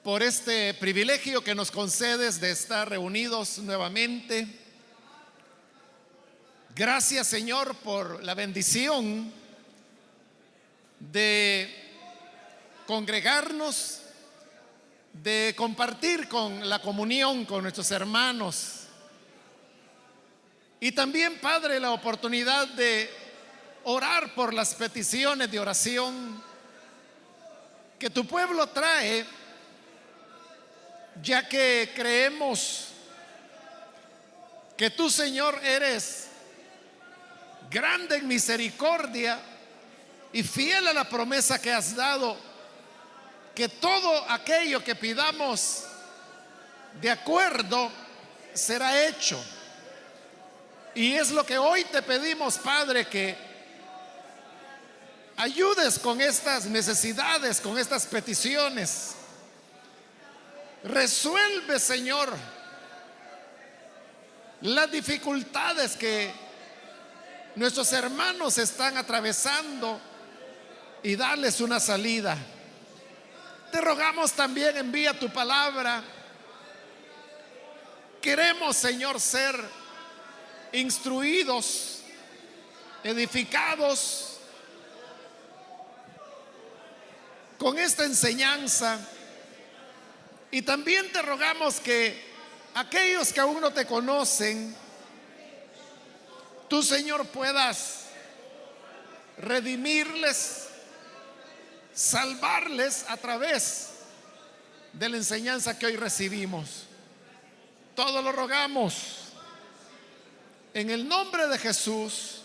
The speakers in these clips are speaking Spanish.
por este privilegio que nos concedes de estar reunidos nuevamente. Gracias, Señor, por la bendición de congregarnos, de compartir con la comunión con nuestros hermanos. Y también, Padre, la oportunidad de orar por las peticiones de oración que tu pueblo trae, ya que creemos que tú, Señor, eres grande en misericordia y fiel a la promesa que has dado, que todo aquello que pidamos de acuerdo será hecho. Y es lo que hoy te pedimos, Padre, que ayudes con estas necesidades, con estas peticiones. Resuelve, Señor, las dificultades que nuestros hermanos están atravesando y darles una salida. Te rogamos también, envía tu palabra. Queremos, Señor, ser instruidos, edificados con esta enseñanza. Y también te rogamos que aquellos que aún no te conocen, tú, Señor, puedas redimirles, salvarles a través de la enseñanza que hoy recibimos. Todo lo rogamos en el nombre de Jesús,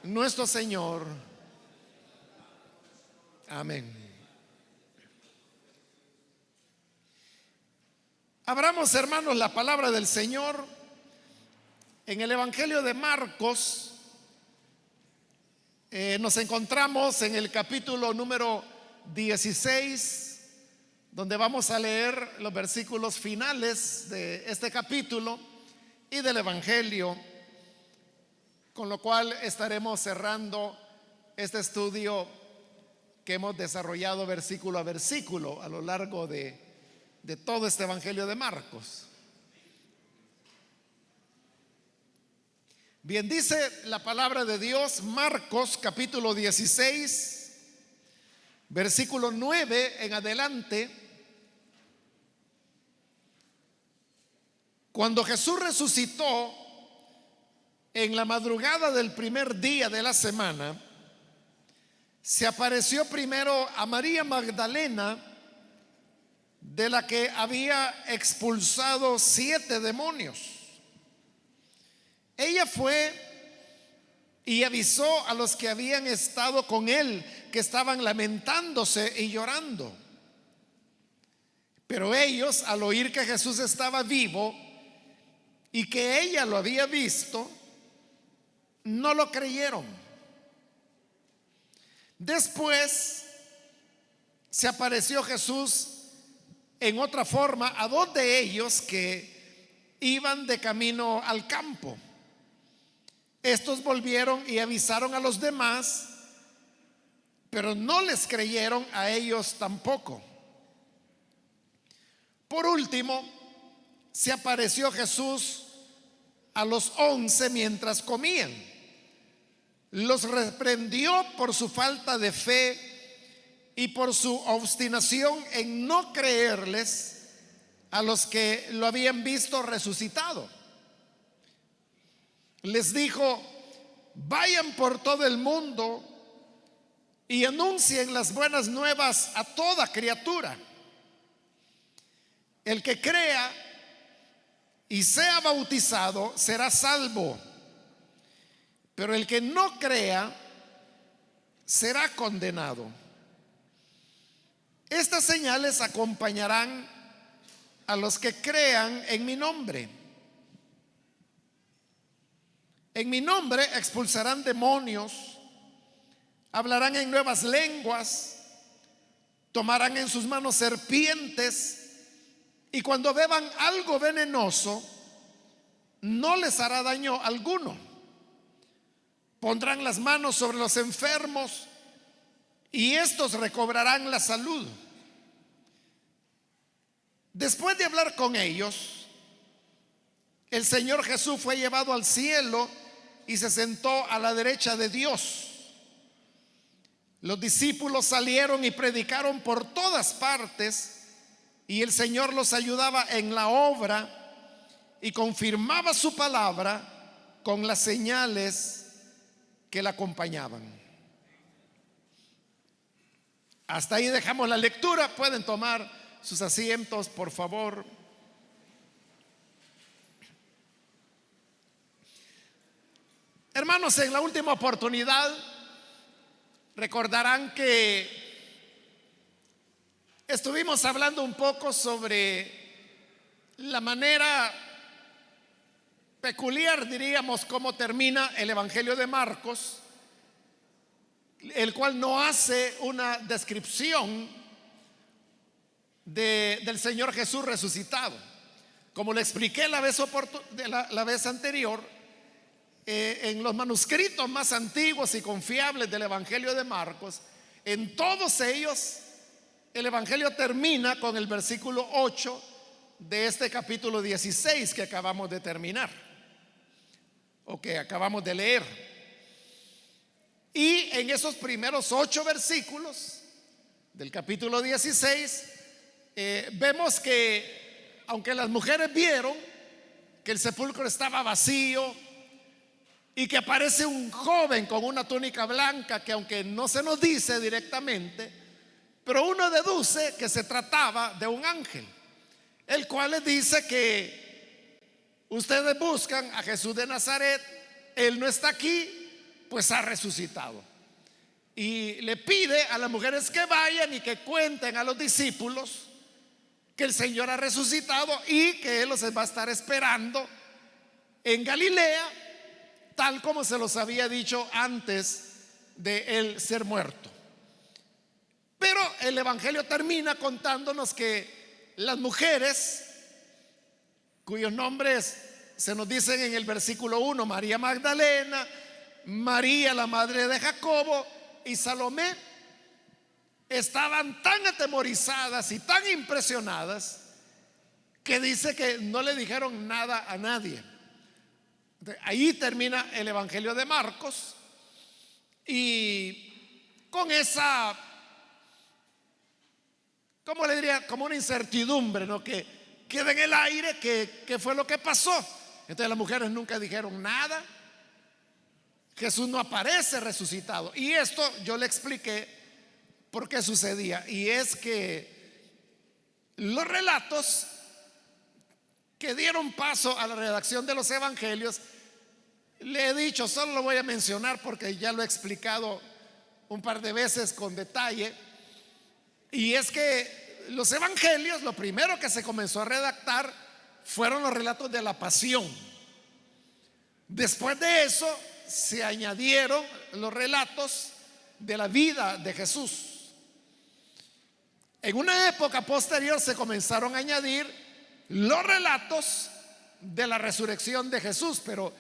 nuestro Señor. Amén. Abramos, hermanos, la palabra del Señor en el Evangelio de Marcos. Nos encontramos en el capítulo número 16, donde vamos a leer los versículos finales de este capítulo y del Evangelio, con lo cual estaremos cerrando este estudio que hemos desarrollado versículo a versículo a lo largo de todo este Evangelio de Marcos. Bien, dice la palabra de Dios, Marcos capítulo 16, versículo 9 en adelante. Cuando Jesús resucitó en la madrugada del primer día de la semana, se apareció primero a María Magdalena, de la que había expulsado 7 demonios. Ella fue y avisó a los que habían estado con él, que estaban lamentándose y llorando. Pero ellos, al oír que Jesús estaba vivo y que ella lo había visto, no lo creyeron. Después se apareció Jesús en otra forma a 2 de ellos que iban de camino al campo. Estos volvieron y avisaron a los demás, pero no les creyeron a ellos tampoco. Por último, se apareció Jesús a los 11 mientras comían. Los reprendió por su falta de fe y por su obstinación en no creerles a los que lo habían visto resucitado. Les dijo: vayan por todo el mundo y anuncien las buenas nuevas a toda criatura. El que crea y sea bautizado será salvo, pero el que no crea será condenado. Estas señales acompañarán a los que crean en mi nombre. En mi nombre expulsarán demonios, hablarán en nuevas lenguas, tomarán en sus manos serpientes, y cuando beban algo venenoso, no les hará daño alguno. Pondrán las manos sobre los enfermos y estos recobrarán la salud. Después de hablar con ellos, el Señor Jesús fue llevado al cielo y se sentó a la derecha de Dios. Los discípulos salieron y predicaron por todas partes, y el Señor los ayudaba en la obra y confirmaba su palabra con las señales que la acompañaban. Hasta ahí dejamos la lectura. Pueden tomar sus asientos, por favor. Hermanos, en la última oportunidad recordarán que estuvimos hablando un poco sobre la manera peculiar, diríamos, cómo termina el Evangelio de Marcos, el cual no hace una descripción del Señor Jesús resucitado. Como le expliqué la vez anterior, en los manuscritos más antiguos y confiables del Evangelio de Marcos, en todos ellos el Evangelio termina con el versículo 8 de este capítulo 16 que acabamos de terminar, o que acabamos de leer. Y en esos primeros 8 versículos del capítulo 16 vemos que, aunque las mujeres vieron que el sepulcro estaba vacío y que aparece un joven con una túnica blanca, que aunque no se nos dice directamente, pero uno deduce que se trataba de un ángel, el cual les dice que ustedes buscan a Jesús de Nazaret, él no está aquí, pues ha resucitado. Y le pide a las mujeres que vayan y que cuenten a los discípulos que el Señor ha resucitado y que él los va a estar esperando en Galilea, tal como se los había dicho antes de él ser muerto. Pero el Evangelio termina contándonos que las mujeres, cuyos nombres se nos dicen en el versículo 1, María Magdalena, María la madre de Jacobo y Salomé, estaban tan atemorizadas y tan impresionadas que dice que no le dijeron nada a nadie. Ahí termina el Evangelio de Marcos, y con esa, ¿cómo le diría? Como una incertidumbre, ¿no? Que queda en el aire, ¿qué fue lo que pasó? Entonces las mujeres nunca dijeron nada. Jesús no aparece resucitado. Y esto yo le expliqué por qué sucedía. Y es que los relatos que dieron paso a la redacción de los evangelios, le he dicho, solo lo voy a mencionar porque ya lo he explicado un par de veces con detalle. Y es que los evangelios, lo primero que se comenzó a redactar fueron los relatos de la pasión. Después de eso se añadieron los relatos de la vida de Jesús. En una época posterior se comenzaron a añadir los relatos de la resurrección de Jesús. Pero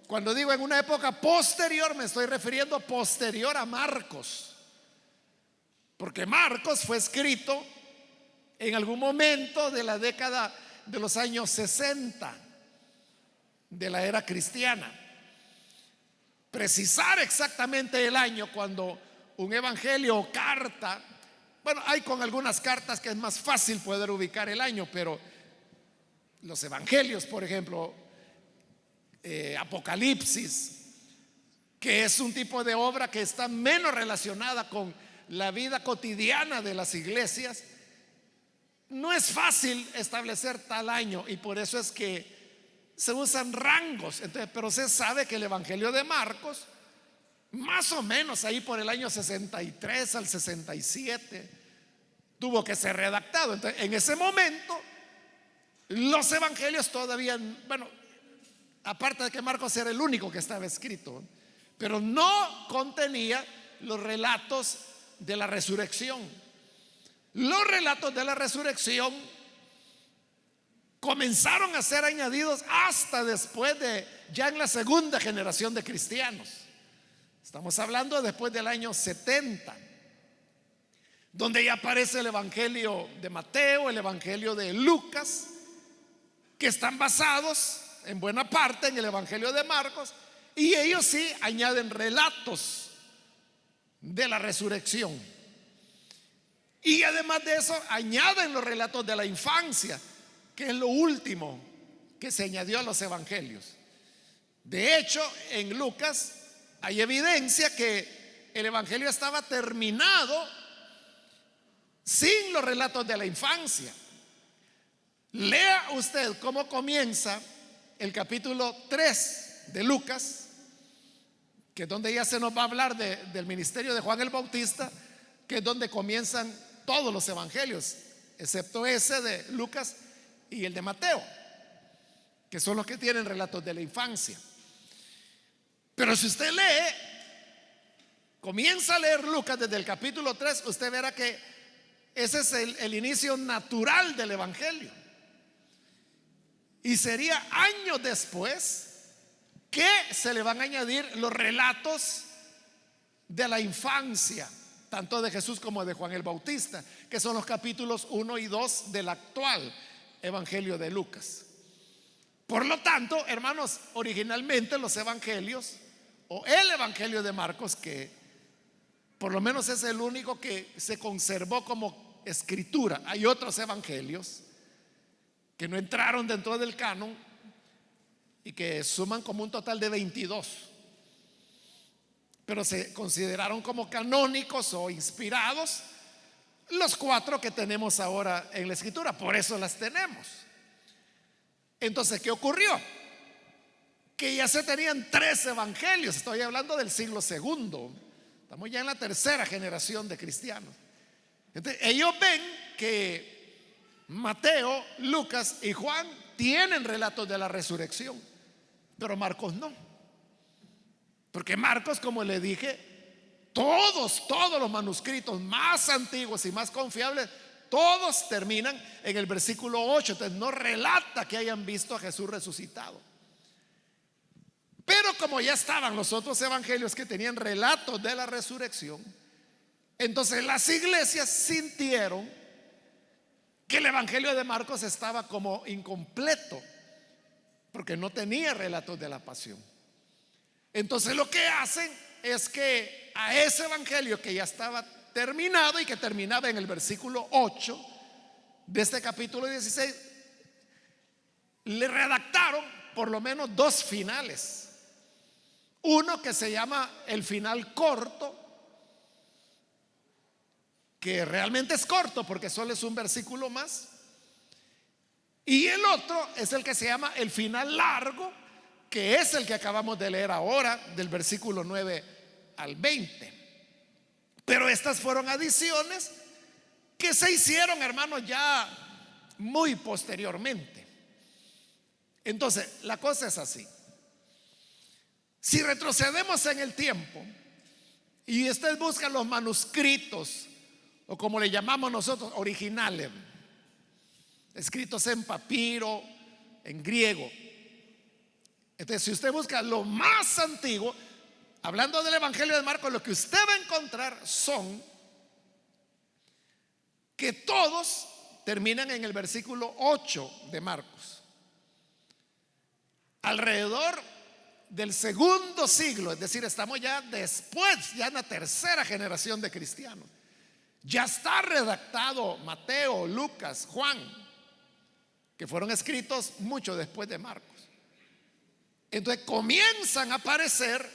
cuando digo en una época posterior, me estoy refiriendo posterior a Marcos, porque Marcos fue escrito en algún momento de la década de los años 60 de la era cristiana. Precisar exactamente el año cuando un evangelio o carta, bueno, hay con algunas cartas que es más fácil poder ubicar el año, pero los evangelios, por ejemplo, Apocalipsis, que es un tipo de obra que está menos relacionada con la vida cotidiana de las iglesias, no es fácil establecer tal año, y por eso es que se usan rangos. Entonces, pero se sabe que el Evangelio de Marcos, más o menos ahí por el año 63 al 67, tuvo que ser redactado. Entonces, en ese momento, los evangelios todavía, bueno, aparte de que Marcos era el único que estaba escrito, pero no contenía los relatos de la resurrección. Los relatos de la resurrección comenzaron a ser añadidos hasta después de, ya en la segunda generación de cristianos. Estamos hablando después del año 70. donde ya aparece el Evangelio de Mateo, el Evangelio de Lucas, que están basados en buena parte en el Evangelio de Marcos, y ellos sí añaden relatos de la resurrección. Y además de eso añaden los relatos de la infancia, que es lo último que se añadió a los evangelios. De hecho, en Lucas hay evidencia que el evangelio estaba terminado sin los relatos de la infancia. Lea usted cómo comienza el capítulo 3 de Lucas, que es donde ya se nos va a hablar del ministerio de Juan el Bautista, que es donde comienzan todos los evangelios, excepto ese de Lucas y el de Mateo, que son los que tienen relatos de la infancia. Pero si usted lee, comienza a leer Lucas desde el capítulo 3, usted verá que ese es el inicio natural del evangelio. Y sería años después que se le van a añadir los relatos de la infancia, tanto de Jesús como de Juan el Bautista, que son los capítulos 1 y 2 del actual evangelio de Lucas. Por lo tanto, hermanos, originalmente los evangelios, o el evangelio de Marcos, que por lo menos es el único que se conservó como escritura, hay otros evangelios que no entraron dentro del canon y que suman como un total de 22, pero se consideraron como canónicos o inspirados los 4 que tenemos ahora en la escritura. Por eso las tenemos. Entonces, ¿qué ocurrió? Que ya se tenían 3 evangelios. Estoy hablando del siglo segundo. Estamos ya en la tercera generación de cristianos. Entonces, ellos ven que Mateo, Lucas y Juan tienen relatos de la resurrección, pero Marcos no. Porque Marcos, como le dije, todos los manuscritos más antiguos y más confiables, todos terminan en el versículo 8. Entonces no relata que hayan visto a Jesús resucitado. Pero como ya estaban los otros evangelios que tenían relatos de la resurrección, entonces las iglesias sintieron que el evangelio de Marcos estaba como incompleto, porque no tenía relatos de la pasión. Entonces lo que hacen es que a ese evangelio que ya estaba terminado y que terminaba en el versículo 8 de este capítulo 16, le redactaron por lo menos 2 finales. Uno que se llama el final corto, que realmente es corto porque solo es un versículo más, y el otro es el que se llama el final largo, que es el que acabamos de leer ahora, del versículo 9 al 20. Pero estas fueron adiciones que se hicieron, hermanos, ya muy posteriormente. Entonces, la cosa es así. Si retrocedemos en el tiempo y usted busca los manuscritos, o como le llamamos nosotros, originales, escritos en papiro, en griego. Entonces, si usted busca lo más antiguo, hablando del evangelio de Marcos, lo que usted va a encontrar son que todos terminan en el versículo 8 de Marcos. Alrededor del segundo siglo, es decir, estamos ya después, ya en la tercera generación de cristianos, ya está redactado Mateo, Lucas, Juan, que fueron escritos mucho después de Marcos. Entonces comienzan a aparecer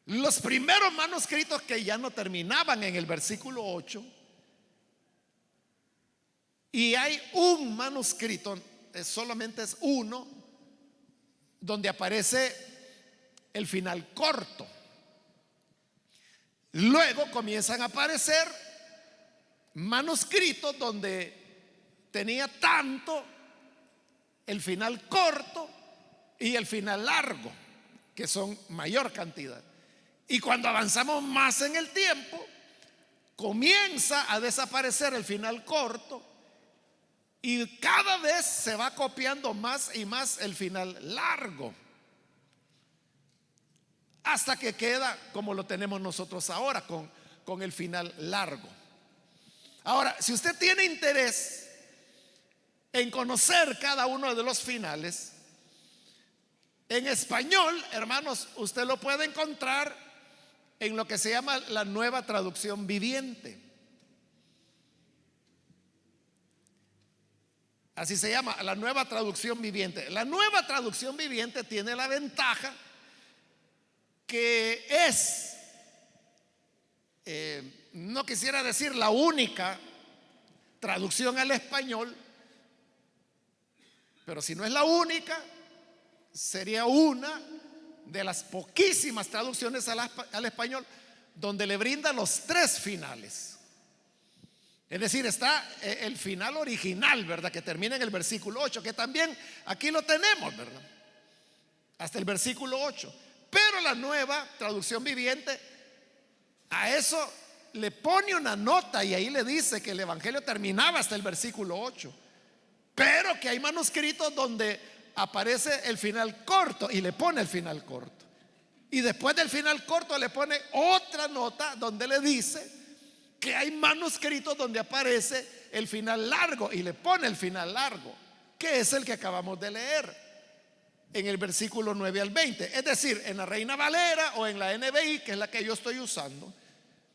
los primeros manuscritos que ya no terminaban en el versículo 8, y hay un manuscrito, solamente es uno, donde aparece el final corto. Luego comienzan a aparecer manuscritos donde tenía tanto el final corto y el final largo, que son mayor cantidad. Y cuando avanzamos más en el tiempo, comienza a desaparecer el final corto y cada vez se va copiando más y más el final largo, hasta que queda como lo tenemos nosotros ahora, con con el final largo. Ahora, si usted tiene interés en conocer cada uno de los finales, en español, hermanos, usted lo puede encontrar en lo que se llama la Nueva Traducción Viviente. Así se llama, la Nueva Traducción Viviente. La Nueva Traducción Viviente tiene la ventaja que es, no quisiera decir la única traducción al español, pero si no es la única, sería una de las poquísimas traducciones al español donde le brinda los tres finales. Es decir, está el final original, ¿verdad? Que termina en el versículo 8, que también aquí lo tenemos, ¿verdad? Hasta el versículo 8. Pero la Nueva Traducción Viviente a eso le pone una nota y ahí le dice que el evangelio terminaba hasta el versículo 8, pero que hay manuscritos donde aparece el final corto y le pone el final corto. Y después del final corto le pone otra nota donde le dice que hay manuscritos donde aparece el final largo y le pone el final largo, que es el que acabamos de leer en el versículo 9 al 20. Es decir, en la Reina Valera o en la NBI, que es la que yo estoy usando,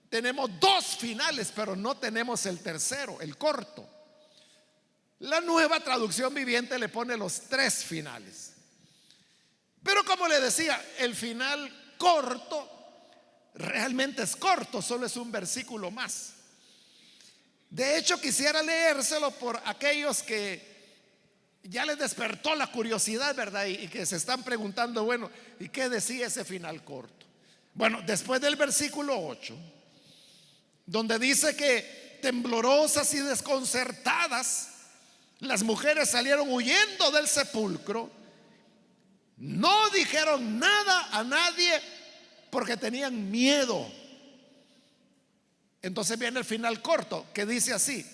tenemos dos finales, pero no tenemos el tercero, el corto. La Nueva Traducción Viviente le pone los tres finales. Pero como le decía, el final corto realmente es corto, solo es un versículo más. De hecho, quisiera leérselo por aquellos que ya les despertó la curiosidad, ¿verdad? Y que se están preguntando, bueno, ¿y qué decía ese final corto? Bueno, después del versículo 8, donde dice que temblorosas y desconcertadas las mujeres salieron huyendo del sepulcro, no dijeron nada a nadie porque tenían miedo. Entonces viene el final corto que dice así: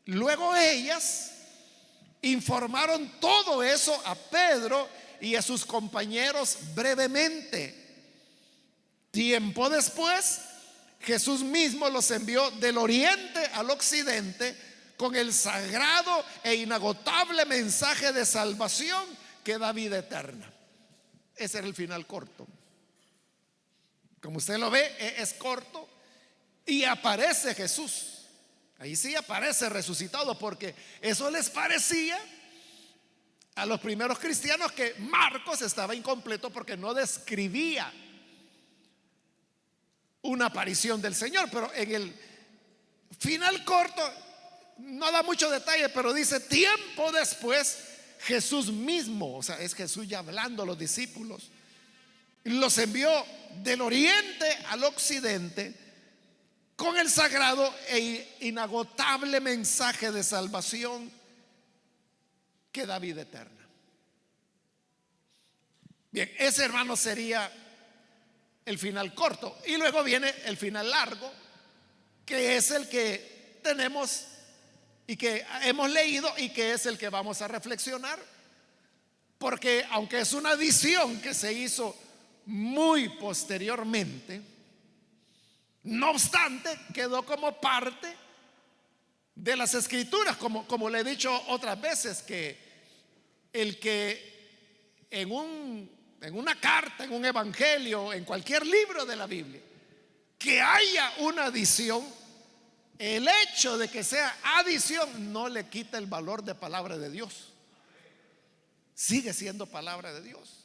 luego ellas informaron todo eso a Pedro y a sus compañeros brevemente. Tiempo después, Jesús mismo los envió del oriente al occidente con el sagrado e inagotable mensaje de salvación que da vida eterna. Ese era el final corto. Como usted lo ve, es corto y aparece Jesús. Ahí sí aparece resucitado, porque eso les parecía a los primeros cristianos que Marcos estaba incompleto porque no describía una aparición del Señor. Pero en el final corto no da mucho detalle, pero dice tiempo después Jesús mismo, o sea, es Jesús ya hablando a los discípulos, los envió del oriente al occidente con el sagrado e inagotable mensaje de salvación que da vida eterna. Bien, ese, hermano, sería el final corto. Y luego viene el final largo, que es el que tenemos y que hemos leído y que es el que vamos a reflexionar, porque aunque es una adición que se hizo muy posteriormente, no obstante quedó como parte de las escrituras, como le he dicho otras veces, que el que en una carta, en un evangelio, en cualquier libro de la Biblia, que haya una adición, el hecho de que sea adición no le quita el valor de palabra de Dios. Sigue siendo palabra de Dios.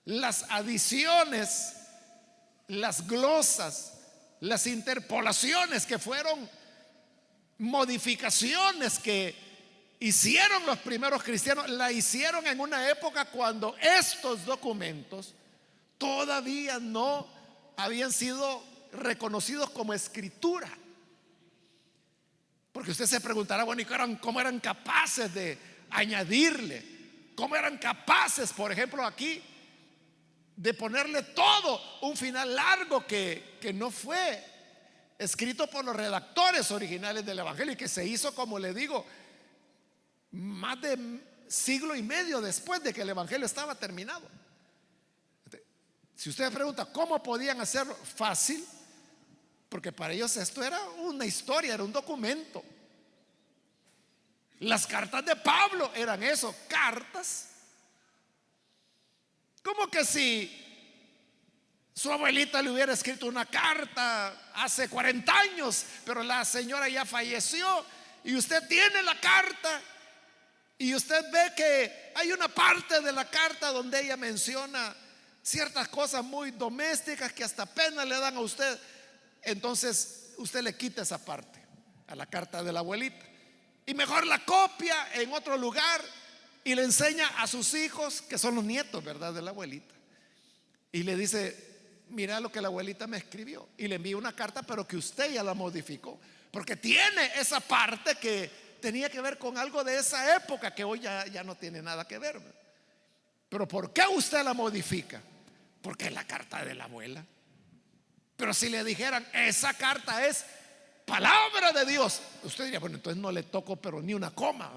Las adiciones, las glosas, las interpolaciones que fueron modificaciones que hicieron los primeros cristianos, la hicieron en una época cuando estos documentos todavía no habían sido reconocidos como escritura. Porque usted se preguntará, bueno, ¿y cómo eran capaces de añadirle? ¿Cómo eran capaces, por ejemplo, aquí, de ponerle todo un final largo que no fue escrito por los redactores originales del evangelio y que se hizo, como le digo, más de siglo y medio después de que el evangelio estaba terminado? Si usted pregunta cómo podían hacerlo, fácil, porque para ellos esto era una historia, era un documento. Las cartas de Pablo eran eso, cartas. Como que si su abuelita le hubiera escrito una carta hace 40 años, pero la señora ya falleció y usted tiene la carta y usted ve que hay una parte de la carta donde ella menciona ciertas cosas muy domésticas que hasta pena le dan a usted. Entonces usted le quita esa parte a la carta de la abuelita y mejor la copia en otro lugar y le enseña a sus hijos, que son los nietos, ¿verdad?, de la abuelita, y le dice: mira lo que la abuelita me escribió, y le envía una carta, pero que usted ya la modificó, porque tiene esa parte que tenía que ver con algo de esa época que hoy ya no tiene nada que ver. Pero ¿por qué usted la modifica? Porque es la carta de la abuela. Pero si le dijeran: esa carta es palabra de Dios, usted diría: bueno, entonces no le toco pero ni una coma.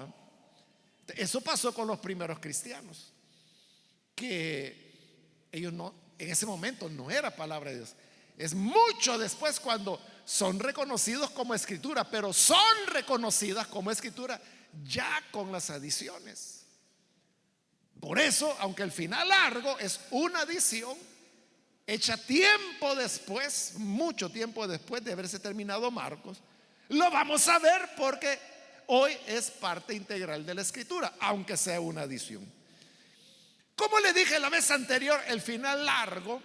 Eso pasó con los primeros cristianos, que ellos no, en ese momento no era palabra de Dios. Es mucho después cuando son reconocidos como escritura, pero son reconocidas como escritura ya con las adiciones. Por eso, aunque el final largo es una adición hecha tiempo después, mucho tiempo después de haberse terminado Marcos, lo vamos a ver porque hoy es parte integral de la escritura, aunque sea una adición. Como le dije la vez anterior, el final largo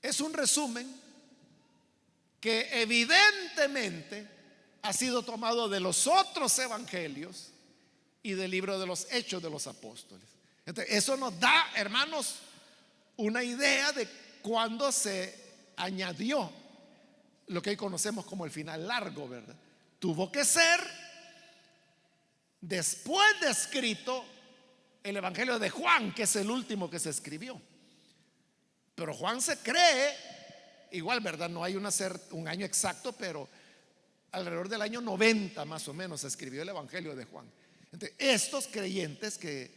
es un resumen que evidentemente ha sido tomado de los otros evangelios y del libro de los Hechos de los Apóstoles. Entonces, eso nos da, hermanos, una idea de cuándo se añadió lo que hoy conocemos como el final largo, ¿verdad? Tuvo que ser después de escrito el evangelio de Juan, que es el último que se escribió. Pero Juan se cree, igual, ¿verdad? No hay un año exacto, pero alrededor del año 90 más o menos se escribió el evangelio de Juan. Entonces, estos creyentes que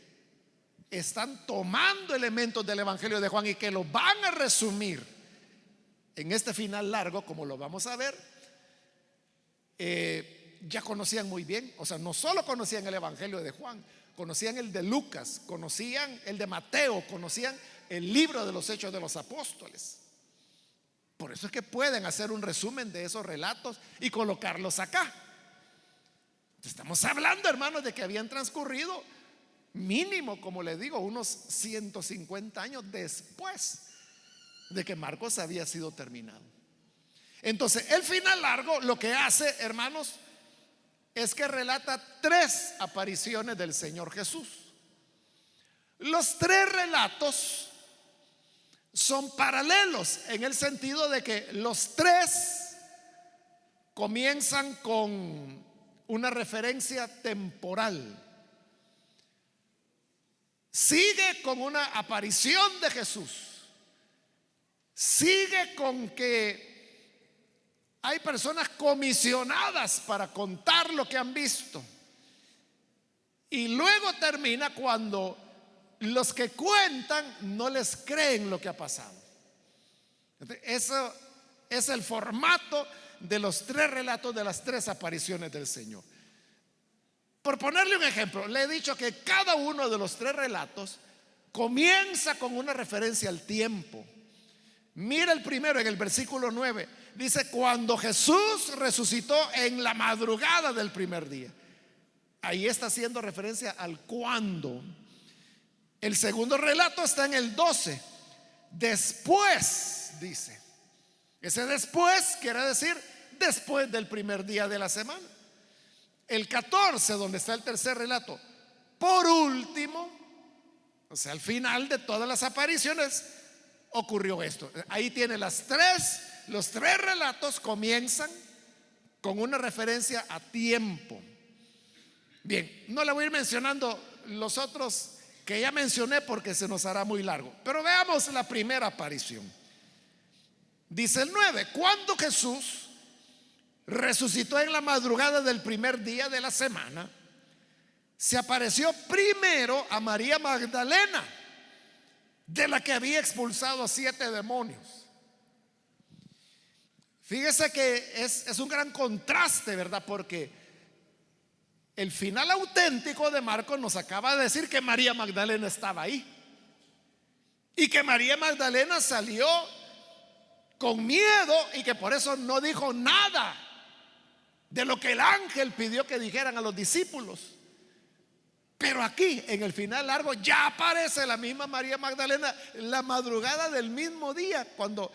están tomando elementos del evangelio de Juan y que lo van a resumir en este final largo, como lo vamos a ver, ya conocían muy bien, o sea, no solo conocían el evangelio de Juan, conocían el de Lucas, conocían el de Mateo, conocían el libro de los Hechos de los Apóstoles. Por eso es que pueden hacer un resumen de esos relatos y colocarlos acá. Estamos hablando, hermanos, de que habían transcurrido mínimo, como le digo, unos 150 años después de que Marcos había sido terminado. Entonces, el final largo lo que hace, hermanos, es que relata 3 apariciones del Señor Jesús. Los 3 relatos son paralelos en el sentido de que los 3 comienzan con una referencia temporal. Sigue con una aparición de Jesús. Sigue con que hay personas comisionadas para contar lo que han visto. Y luego termina cuando los que cuentan no les creen lo que ha pasado. Eso es el formato de los 3 relatos, de las 3 apariciones del Señor. Por ponerle un ejemplo, le he dicho que cada uno de los 3 relatos comienza con una referencia al tiempo. Mira el primero en el versículo 9. Dice: cuando Jesús resucitó en la madrugada del primer día. Ahí está haciendo referencia al cuándo. El segundo relato está en el 12. Después, dice. Ese después quiere decir después del primer día de la semana. El 14, donde está el tercer relato, por último, o sea, al final de todas las apariciones, ocurrió esto. Ahí tiene los 3 relatos comienzan con una referencia a tiempo. Bien, no le voy a ir mencionando los otros que ya mencioné porque se nos hará muy largo, pero veamos la primera aparición. Dice el 9: cuando Jesús resucitó en la madrugada del primer día de la semana, se apareció primero a María Magdalena, de la que había expulsado a 7 demonios. Fíjese que es un gran contraste, ¿verdad? Porque el final auténtico de Marcos nos acaba de decir que María Magdalena estaba ahí y que María Magdalena salió con miedo y que por eso no dijo nada de lo que el ángel pidió que dijeran a los discípulos. Pero aquí en el final largo ya aparece la misma María Magdalena la madrugada del mismo día, cuando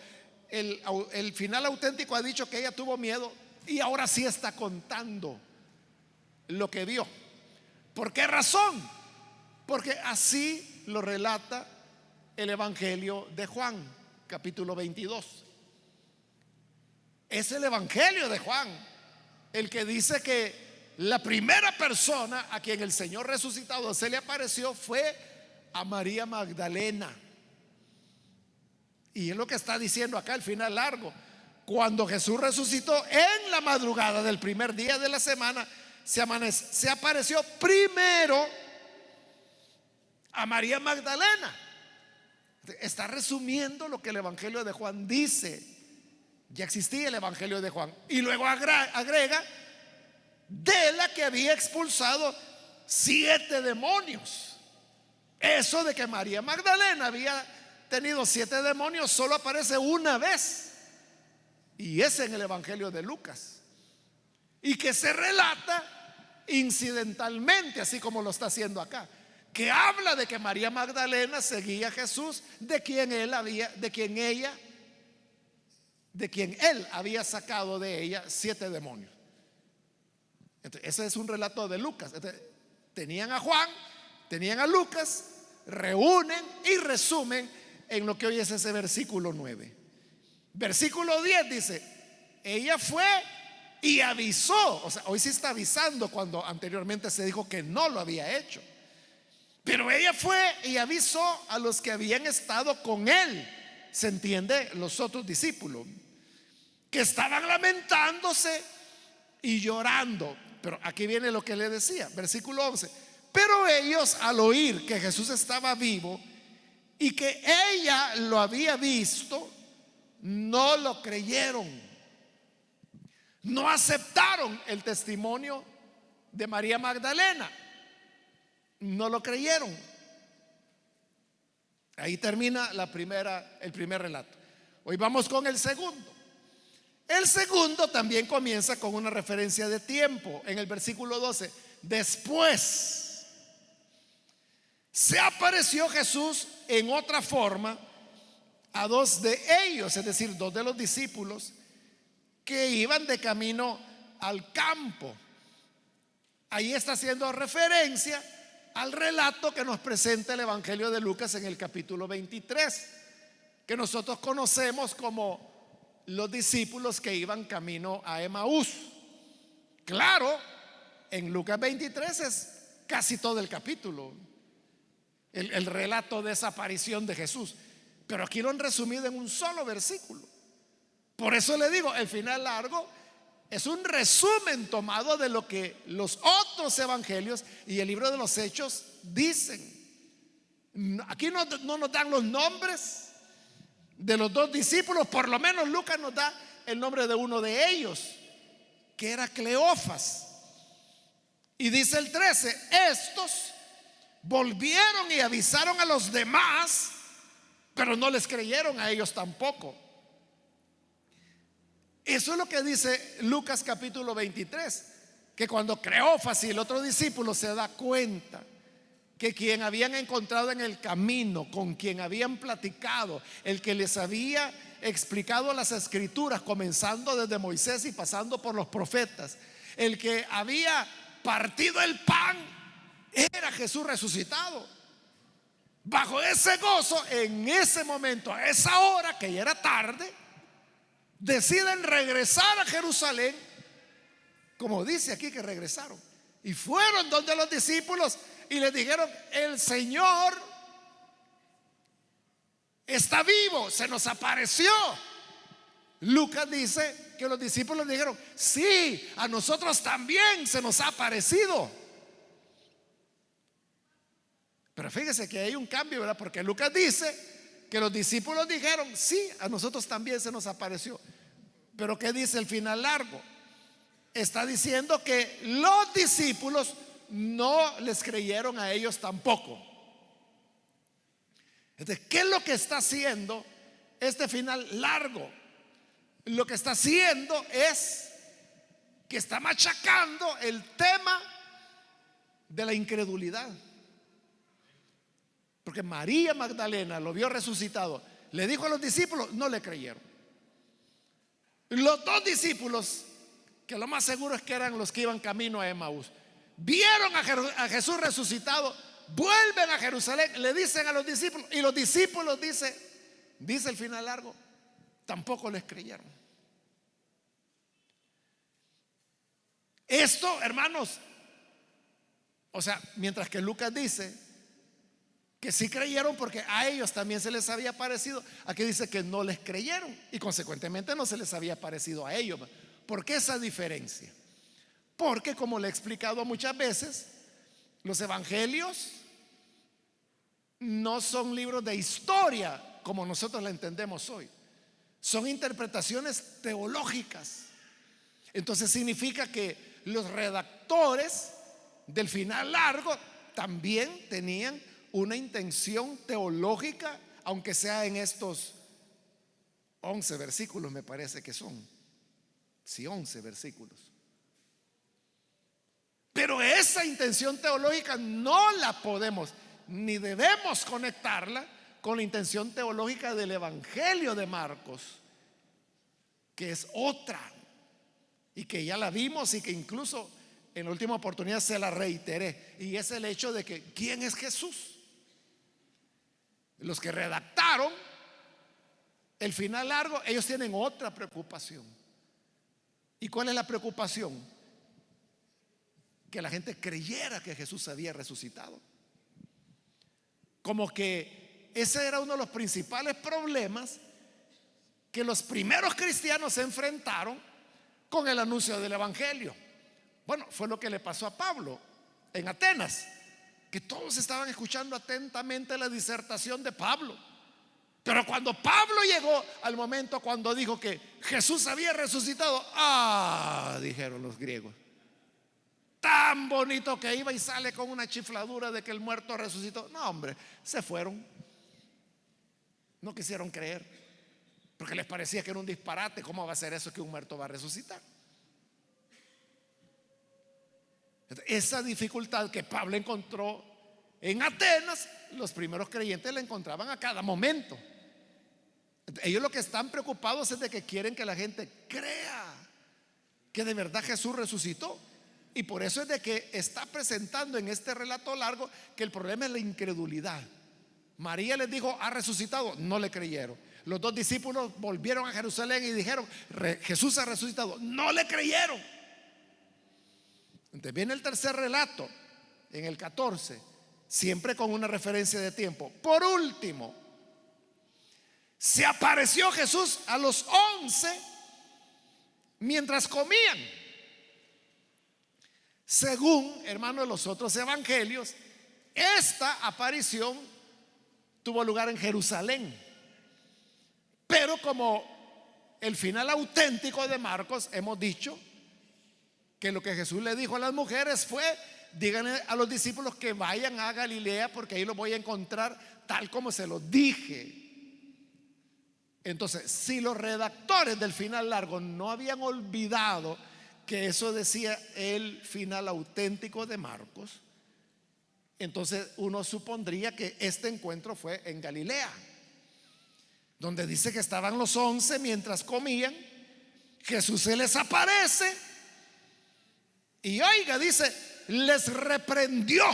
el final auténtico ha dicho que ella tuvo miedo y ahora sí está contando lo que vio. ¿Por qué razón? Porque así lo relata el Evangelio de Juan, capítulo 22. Es el Evangelio de Juan el que dice que la primera persona a quien el Señor resucitado se le apareció fue a María Magdalena. Y es lo que está diciendo acá el final largo. Cuando Jesús resucitó en la madrugada del primer día de la semana, se apareció primero a María Magdalena. Está resumiendo lo que el Evangelio de Juan dice. Ya existía el Evangelio de Juan. Y luego agrega de la que había expulsado 7 demonios. Eso de que María Magdalena había tenido 7 demonios solo aparece una vez, y es en el Evangelio de Lucas, y que se relata incidentalmente, así como lo está haciendo acá, que habla de que María Magdalena seguía a Jesús, de quien él había sacado de ella 7 demonios. Entonces, ese es un relato de Lucas. Entonces, tenían a Juan, tenían a Lucas, reúnen y resumen en lo que hoy es ese versículo 9. Versículo 10 dice: ella fue y avisó. O sea, hoy sí está avisando cuando anteriormente se dijo que no lo había hecho. Pero ella fue y avisó a los que habían estado con él, se entiende, los otros discípulos, que estaban lamentándose y llorando. Pero aquí viene lo que le decía, versículo 11. Pero ellos, al oír que Jesús estaba vivo y que ella lo había visto, no lo creyeron, no aceptaron el testimonio de María Magdalena, no lo creyeron. Ahí termina el primer relato. Hoy vamos con el segundo. El segundo también comienza con una referencia de tiempo. En el versículo 12: después se apareció Jesús en otra forma a 2 de ellos, es decir, 2 de los discípulos que iban de camino al campo. Ahí está haciendo referencia al relato que nos presenta el Evangelio de Lucas en el capítulo 23, que nosotros conocemos como los discípulos que iban camino a Emaús. Claro, en Lucas 23 es casi todo el capítulo, el relato de esa aparición de Jesús, pero aquí lo han resumido en un solo versículo. Por eso le digo, el final largo es un resumen tomado de lo que los otros evangelios y el libro de los Hechos dicen. Aquí no nos dan los nombres de los 2 discípulos. Por lo menos Lucas nos da el nombre de uno de ellos, que era Cleofas. Y dice el 13: estos volvieron y avisaron a los demás, pero no les creyeron a ellos tampoco. Eso es lo que dice Lucas capítulo 23, que cuando Cleofas y el otro discípulo se da cuenta que quien habían encontrado en el camino, con quien habían platicado, el que les había explicado las escrituras, comenzando desde Moisés y pasando por los profetas, el que había partido el pan, era Jesús resucitado. Bajo ese gozo, en ese momento, a esa hora, que ya era tarde, deciden regresar a Jerusalén, como dice aquí que regresaron, y fueron donde los discípulos y les dijeron: el Señor está vivo, se nos apareció. Lucas dice que los discípulos dijeron: sí, a nosotros también se nos ha aparecido. Pero fíjese que hay un cambio, ¿verdad? Porque Lucas dice que los discípulos dijeron: sí, a nosotros también se nos apareció. Pero ¿qué dice el final largo? Está diciendo que los discípulos no les creyeron a ellos tampoco. Entonces, ¿qué es lo que está haciendo este final largo? Lo que está haciendo es que está machacando el tema de la incredulidad. Porque María Magdalena lo vio resucitado, le dijo a los discípulos, no le creyeron. Los dos discípulos, que lo más seguro es que eran los que iban camino a Emaús, vieron a Jesús resucitado, vuelven a Jerusalén, le dicen a los discípulos, y los discípulos dice el final largo, tampoco les creyeron. Esto, hermanos, o sea, mientras que Lucas dice que sí creyeron porque a ellos también se les había parecido, aquí dice que no les creyeron y consecuentemente no se les había parecido a ellos. ¿Por qué esa diferencia? Porque, como le he explicado muchas veces, los evangelios no son libros de historia como nosotros la entendemos hoy, son interpretaciones teológicas. Entonces significa que los redactores del final largo también tenían una intención teológica, aunque sea en estos 11 versículos, me parece que son. Sí, 11 versículos. Pero esa intención teológica no la podemos ni debemos conectarla con la intención teológica del Evangelio de Marcos, que es otra y que ya la vimos y que incluso en la última oportunidad se la reiteré, y es el hecho de que ¿quién es Jesús? Los que redactaron el final largo, ellos tienen otra preocupación. ¿Y cuál es la preocupación? Que la gente creyera que Jesús había resucitado. Como que ese era uno de los principales problemas que los primeros cristianos se enfrentaron con el anuncio del Evangelio. Bueno, fue lo que le pasó a Pablo en Atenas, que todos estaban escuchando atentamente la disertación de Pablo. Pero cuando Pablo llegó al momento cuando dijo que Jesús había resucitado, dijeron los griegos, tan bonito que iba y sale con una chifladura de que el muerto resucitó. No, hombre, se fueron. No quisieron creer, porque les parecía que era un disparate. ¿Cómo va a ser eso que un muerto va a resucitar? Esa dificultad que Pablo encontró en Atenas, los primeros creyentes la encontraban a cada momento. Ellos lo que están preocupados es de que quieren que la gente crea que de verdad Jesús resucitó. Y por eso es de que está presentando en este relato largo que el problema es la incredulidad. María les dijo, ha resucitado, no le creyeron. Los dos discípulos volvieron a Jerusalén y dijeron, Jesús ha resucitado, no le creyeron. Entonces viene el tercer relato en el 14, siempre con una referencia de tiempo. Por último, se apareció Jesús a los 11 mientras comían. Según, hermanos, los otros evangelios, esta aparición tuvo lugar en Jerusalén. Pero como el final auténtico de Marcos, hemos dicho que lo que Jesús le dijo a las mujeres fue: díganle a los discípulos que vayan a Galilea, porque ahí los voy a encontrar tal como se los dije. Entonces, si los redactores del final largo no habían olvidado que eso decía el final auténtico de Marcos, entonces uno supondría que este encuentro fue en Galilea, donde dice que estaban los 11 mientras comían. Jesús se les aparece y, oiga, dice, les reprendió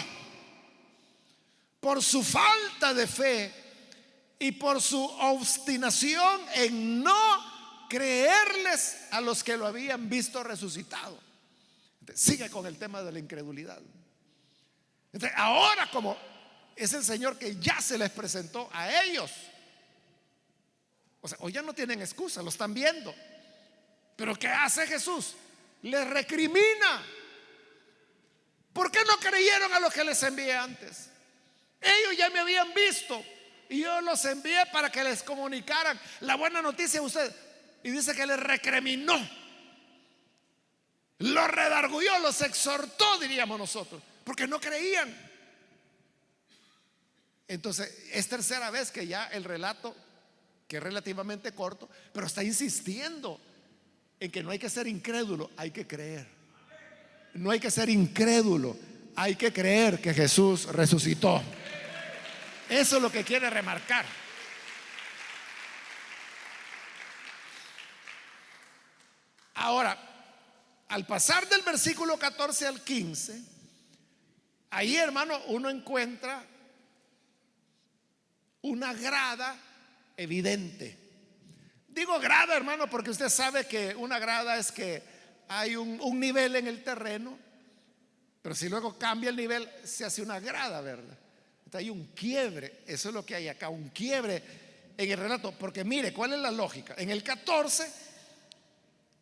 por su falta de fe y por su obstinación en no creerles a los que lo habían visto resucitado. Entonces, sigue con el tema de la incredulidad. Entonces, ahora, como es el Señor que ya se les presentó a ellos, o sea, hoy ya no tienen excusa, lo están viendo. Pero ¿qué hace Jesús? Les recrimina. ¿Por qué no creyeron a los que les envié antes? Ellos ya me habían visto y yo los envié para que les comunicaran la buena noticia a ustedes. y dice que les recriminó, los redarguyó, los exhortó, diríamos nosotros, porque no creían. Entonces es tercera vez que ya el relato, que es relativamente corto, pero está insistiendo en que no hay que ser incrédulo, hay que creer. No hay que ser incrédulo, hay que creer que Jesús resucitó. Eso es lo que quiere remarcar. Ahora, al pasar del versículo 14 al 15, ahí, hermano, uno encuentra una grada evidente. Digo grada, hermano, porque usted sabe que una grada es que hay un nivel en el terreno, pero si luego cambia el nivel, se hace una grada, ¿verdad? Entonces hay un quiebre. Eso es lo que hay acá, un quiebre en el relato. Porque mire, ¿cuál es la lógica? En el 14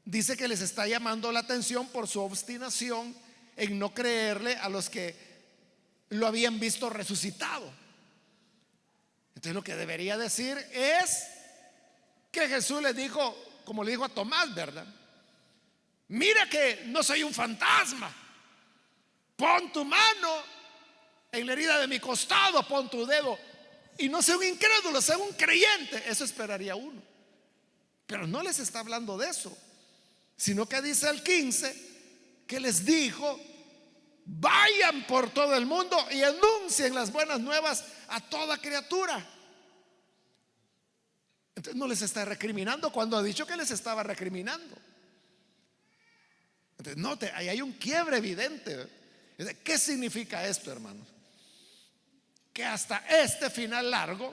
dice que les está llamando la atención por su obstinación en no creerle a los que lo habían visto resucitado. Entonces lo que debería decir es que Jesús les dijo, como le dijo a Tomás, ¿verdad? Mira que no soy un fantasma. Pon tu mano en la herida de mi costado, pon tu dedo. Y no sea un incrédulo, sea un creyente. Eso esperaría uno. Pero no les está hablando de eso, sino que dice el 15 que les dijo: vayan por todo el mundo y anuncien las buenas nuevas a toda criatura. Entonces no les está recriminando cuando ha dicho que les estaba recriminando. Entonces note, ahí hay un quiebre evidente. ¿Qué significa esto, hermanos? Que hasta este final largo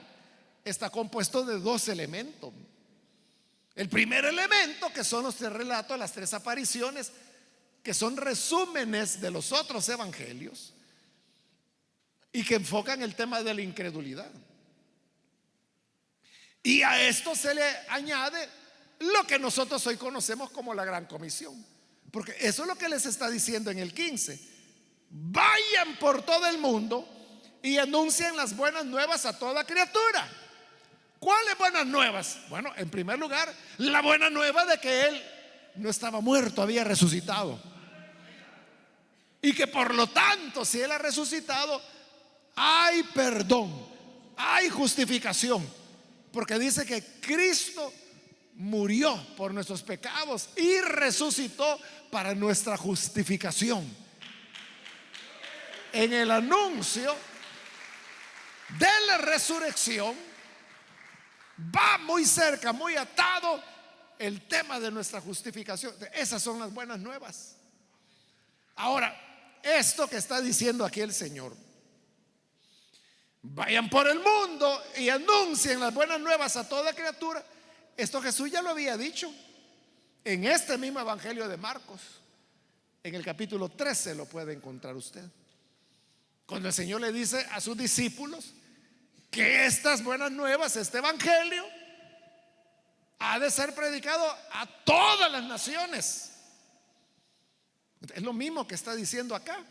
está compuesto de dos elementos. El primer elemento, que son los tres relatos, las tres apariciones, que son resúmenes de los otros evangelios y que enfocan el tema de la incredulidad. Y a esto se le añade lo que nosotros hoy conocemos como la Gran Comisión, porque eso es lo que les está diciendo en el 15: vayan por todo el mundo y anuncien las buenas nuevas a toda criatura. ¿Cuáles buenas nuevas? Bueno, en primer lugar, la buena nueva de que Él no estaba muerto, había resucitado. Y que por lo tanto, si Él ha resucitado, hay perdón, hay justificación. Porque dice que Cristo murió por nuestros pecados y resucitó para nuestra justificación. En el anuncio de la resurrección va muy cerca, muy atado el tema de nuestra justificación. Esas son las buenas nuevas. Ahora, esto que está diciendo aquí el Señor: vayan por el mundo y anuncien las buenas nuevas a toda criatura. Esto Jesús ya lo había dicho en este mismo evangelio de Marcos. En el capítulo 13 lo puede encontrar usted, cuando el Señor le dice a sus discípulos que estas buenas nuevas, este evangelio, ha de ser predicado a todas las naciones. Es lo mismo que está diciendo acá: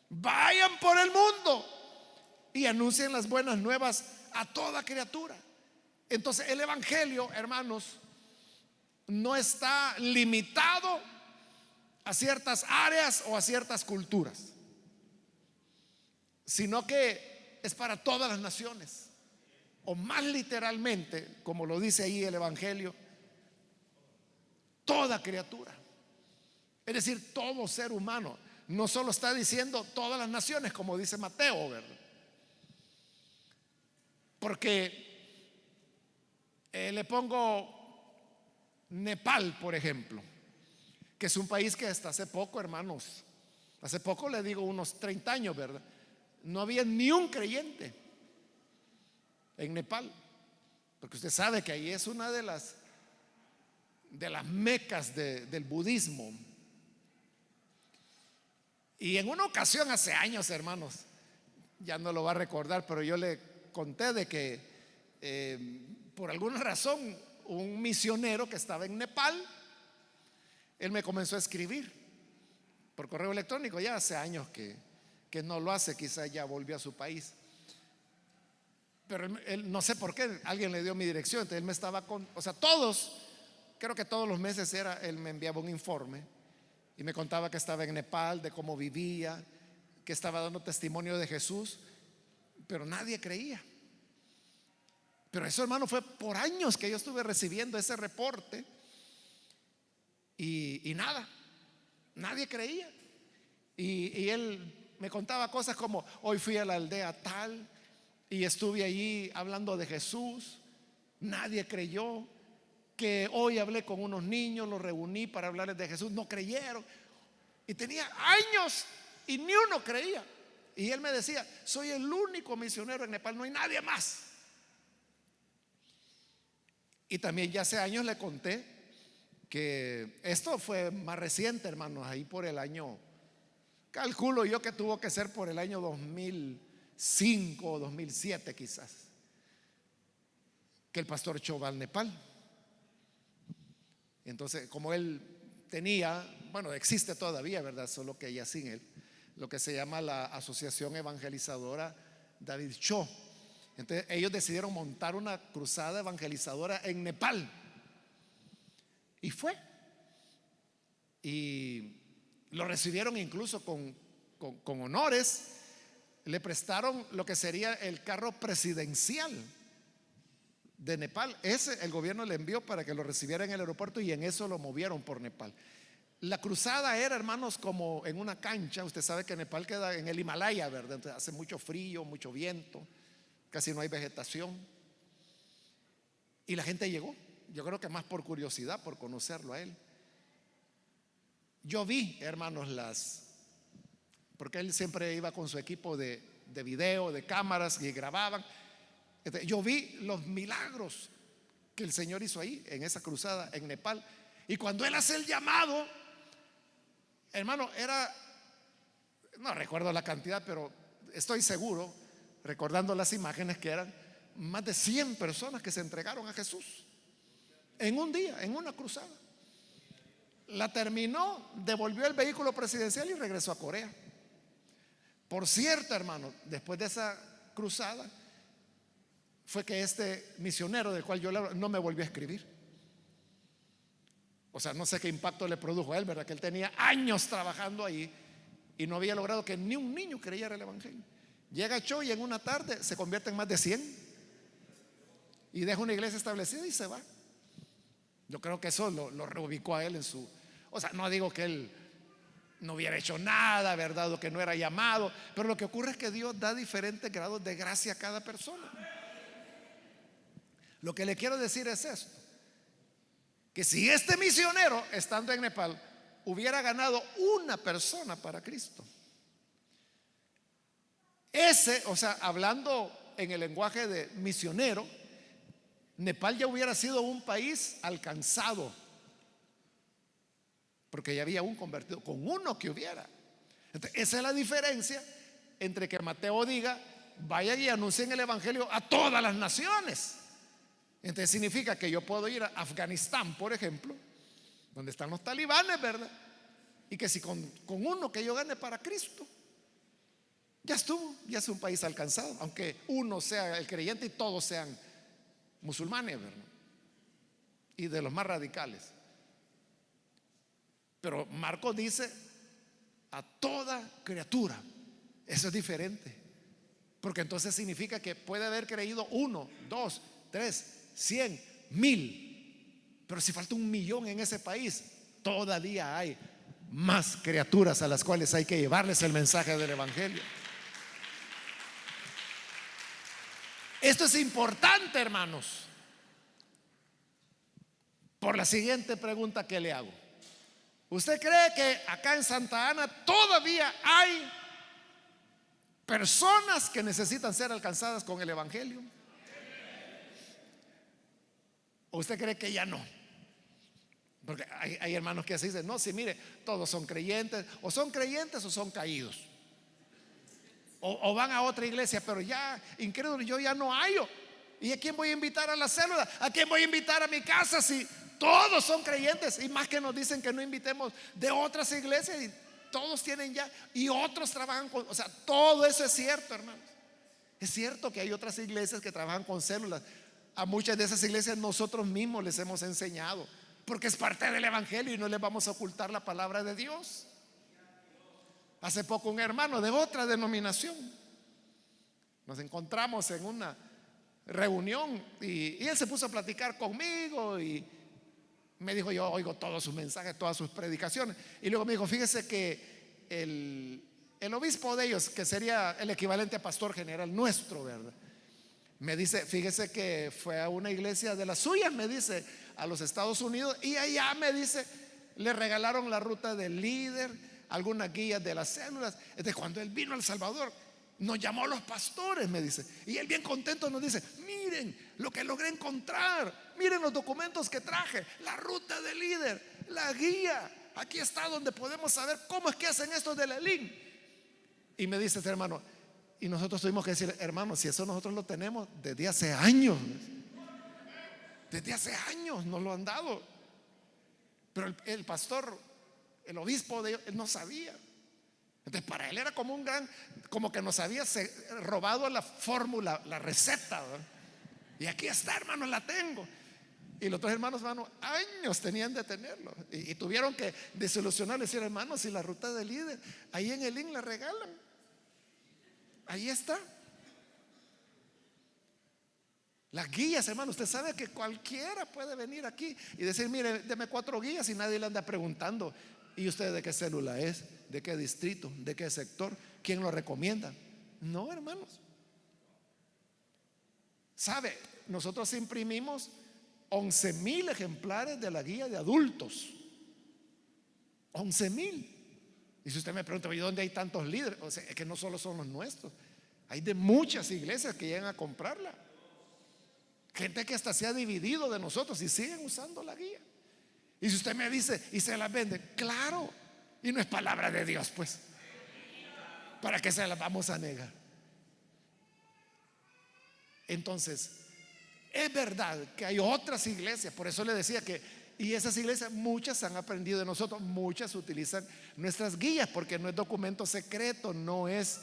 vayan por el mundo y anuncien las buenas nuevas a toda criatura. Entonces el evangelio, hermanos, no está limitado a ciertas áreas o a ciertas culturas, sino que es para todas las naciones, o más literalmente, como lo dice ahí el evangelio, toda criatura. Es decir, todo ser humano. No solo está diciendo todas las naciones, como dice Mateo, ¿verdad? Porque le pongo Nepal, por ejemplo, que es un país que hasta hace poco, hermanos, hace poco, le digo unos 30 años, ¿verdad?, no había ni un creyente en Nepal, porque usted sabe que ahí es una de las mecas del budismo. Y en una ocasión, hace años, hermanos, ya no lo va a recordar, pero yo le conté de que por alguna razón un misionero que estaba en Nepal, él me comenzó a escribir por correo electrónico. Ya hace años que no lo hace, quizá ya volvió a su país, pero él no sé por qué, alguien le dio mi dirección. Entonces él me estaba o sea, todos creo que todos los meses él me enviaba un informe y me contaba que estaba en Nepal, de cómo vivía, que estaba dando testimonio de Jesús, pero nadie creía. Pero eso, hermano, fue por años que yo estuve recibiendo ese reporte y nada, nadie creía. Y él me contaba cosas como: hoy fui a la aldea tal y estuve allí hablando de Jesús, nadie creyó. Que hoy hablé con unos niños, los reuní para hablarles de Jesús, no creyeron. Y tenía años y ni uno creía. Y él me decía: soy el único misionero en Nepal, no hay nadie más. Y también ya hace años le conté que esto fue más reciente, hermanos, ahí por el año, calculo yo que tuvo que ser por el año 2005 o 2007 quizás, que el pastor Cho va al Nepal. Entonces, como él tenía, bueno, existe todavía, ¿verdad? Solo que ya sin él, lo que se llama la Asociación Evangelizadora David Cho. Entonces ellos decidieron montar una cruzada evangelizadora en Nepal. Y fue. Y lo recibieron incluso con honores. Le prestaron lo que sería el carro presidencial de Nepal. Ese el gobierno le envió para que lo recibiera en el aeropuerto y en eso lo movieron por Nepal. La cruzada era, hermanos, como en una cancha. Usted sabe que Nepal queda en el Himalaya, ¿verdad? Entonces hace mucho frío, mucho viento, casi no hay vegetación. Y la gente llegó, yo creo que más por curiosidad, por conocerlo a él. Yo vi, hermanos, porque él siempre iba con su equipo de video, de cámaras, y grababan. Yo vi los milagros que el Señor hizo ahí en esa cruzada en Nepal. Y cuando él hace el llamado, hermano, no recuerdo la cantidad, pero estoy seguro, recordando las imágenes, que eran más de 100 personas que se entregaron a Jesús en un día, en una cruzada. La terminó, devolvió el vehículo presidencial y regresó a Corea. Por cierto, hermano, después de esa cruzada fue que este misionero del cual yo le hablo no me volvió a escribir. O sea, no sé qué impacto le produjo a él, ¿verdad? Que él tenía años trabajando ahí y no había logrado que ni un niño creyera el evangelio. Llega Cho y en una tarde se convierte en más de 100 y deja una iglesia establecida y se va. Yo creo que eso lo reubicó a él en su... O sea, no digo que él no hubiera hecho nada, ¿verdad? O que no era llamado, pero lo que ocurre es que Dios da diferentes grados de gracia a cada persona. Lo que le quiero decir es esto: que si este misionero, estando en Nepal, hubiera ganado una persona para Cristo, o sea, hablando en el lenguaje de misionero, Nepal ya hubiera sido un país alcanzado, porque ya había un convertido, con uno que hubiera. Entonces, esa es la diferencia entre que Mateo diga: vayan y anuncien el evangelio a todas las naciones. Entonces significa que yo puedo ir a Afganistán, por ejemplo, donde están los talibanes, ¿verdad? Y que si con uno que yo gane para Cristo, ya estuvo, ya es un país alcanzado, aunque uno sea el creyente y todos sean musulmanes, ¿verdad? Y de los más radicales. Pero Marcos dice: a toda criatura. Eso es diferente, porque entonces significa que puede haber creído 1, 2, 3, 100, 1000. Pero si falta 1.000.000 en ese país, todavía hay más criaturas a las cuales hay que llevarles el mensaje del evangelio. Esto es importante, hermanos, por la siguiente pregunta que le hago. ¿Usted cree que acá en Santa Ana todavía hay personas que necesitan ser alcanzadas con el evangelio? ¿O usted cree que ya no? Porque hay hermanos que así dicen: no, sí, mire, todos son creyentes o son caídos, o van a otra iglesia, pero ya incrédulo, yo ya no hallo. ¿Y a quién voy a invitar a la célula? ¿A quién voy a invitar a mi casa si todos son creyentes? Y más que nos dicen que no invitemos de otras iglesias, y todos tienen ya, y otros trabajan con, o sea, todo eso es cierto, hermanos. Es cierto que hay otras iglesias que trabajan con células. A muchas de esas iglesias nosotros mismos les hemos enseñado porque es parte del evangelio y no les vamos a ocultar la palabra de Dios. Hace poco un hermano de otra denominación, nos encontramos en una reunión y él se puso a platicar conmigo y me dijo: yo oigo todos sus mensajes, todas sus predicaciones. Y luego me dijo: fíjese que el obispo de ellos, que sería el equivalente a pastor general nuestro, ¿verdad? Me dice: fíjese que fue a una iglesia de las suyas, me dice, a los Estados Unidos, y allá, me dice, le regalaron la ruta del líder, algunas guías de las células. Entonces, cuando él vino a El Salvador, nos llamó a los pastores, me dice, y él bien contento nos dice: miren lo que logré encontrar, miren los documentos que traje, la ruta del líder, la guía, aquí está donde podemos saber cómo es que hacen esto de la ELIN. Y me dice este hermano: y nosotros tuvimos que decir: hermano, si eso nosotros lo tenemos desde hace años, desde hace años nos lo han dado. Pero el pastor, el obispo de ellos, él no sabía. Entonces para él era como un gran, como que nos había robado la fórmula, la receta, ¿verdad? Y aquí está, hermano, la tengo. Y los otros hermanos, años tenían de tenerlo y tuvieron que desilusionarle, decir: hermano, si la ruta del líder ahí en el IN la regalan, ahí está. Las guías, hermano, usted sabe que cualquiera puede venir aquí y decir: mire, deme 4 guías, y nadie le anda preguntando: ¿y usted de qué célula es? ¿De qué distrito? ¿De qué sector? ¿Quién lo recomienda? No, hermanos. ¿Sabe? Nosotros imprimimos 11,000 ejemplares de la guía de adultos. 11,000. Y si usted me pregunta: ¿y dónde hay tantos líderes? O sea, es que no solo son los nuestros, hay de muchas iglesias que llegan a comprarla. Gente que hasta se ha dividido de nosotros y siguen usando la guía. Y si usted me dice: ¿y se las vende? Claro. Y no es palabra de Dios, pues, ¿para qué se las vamos a negar? Entonces, es verdad que hay otras iglesias. Por eso le decía que, y esas iglesias, muchas han aprendido de nosotros, muchas utilizan nuestras guías, porque no es documento secreto, no es